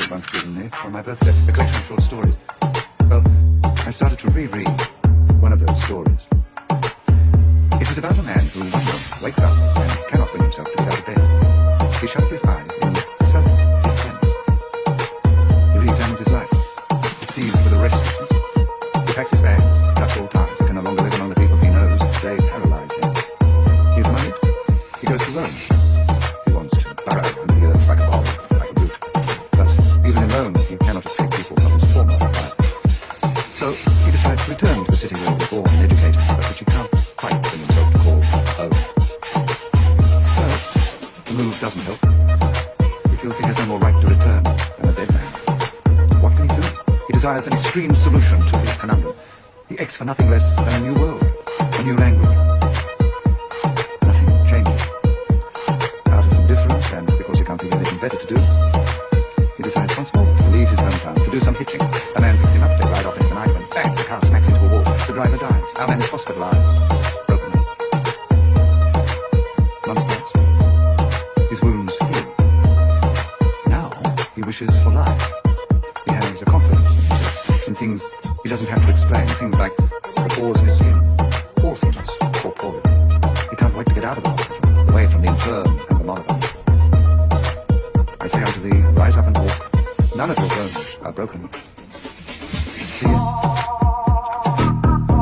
had once given me for my birthday, a collection of short stories. Well, I started to reread one of those stories. It was about a man who one morning wakes up and cannot bring himself to get out of bed. He shuts his eyes in sudden defense. He re-examines his life. He sees with a restlessness. He packs his bags, cuts all ties, can no longer live among the people he knows. They paralyze him. He is married. He goes to Rome. He wants to burrow under the earth like a ball, like a root. But even in Rome, he cannot escape people from his former life. So he decides to return to the city where he was born and educated, but which he can't quite bring himself to call home. Well, the move doesn't help. He feels he has no more right to return than a dead man. What can he do? He desires an extreme solution to his conundrum. He aches for nothing less than a new world, a new language. Nothing changes. Out of indifference, and because he can't think of anything better to do, he decides once more to leave his hometown, to do some hitching. A man picks him up, they ride off into the night, when bang, the car smacks into a wall. The driver dies. Our man is hospitalized, broken up. Months pass. His wounds heal. Now he wishes for life. He has a confidence in himself, in things he doesn't have to explain, things like the pores in his skin. All things corporeal. He can't wait to get out of the hospital, away from the infirm and the moribund. I say unto thee, rise up and walk. None of your bones are broken. See you.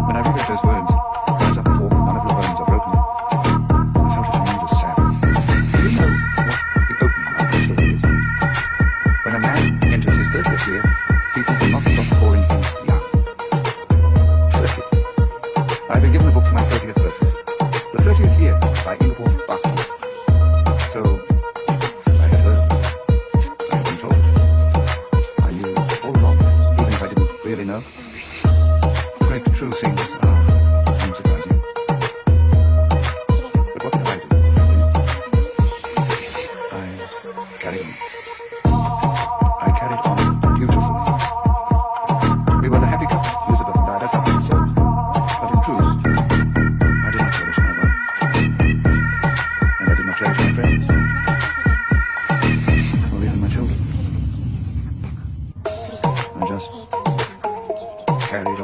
When I read those words, rise up and walk, none of your bones are broken, I felt a tremendous sadness. Do you know what the opening of the story is? When a man enters his 30th year, people will not stop calling him young. 30. I've been given the book for my 30th birthday. The 30th year by ʟɪභᴇ. So, I had heard. I had been told. I knew all along, even if I didn't really know. The great true things are unsurprising. But what did I do? I carried on. I carried on beautifully. We were the happy couple, Elizabeth and I, that's how we said. But in truth, I did not cherish my wife. And I did not cherish my friends. Or even my children. I just carried on.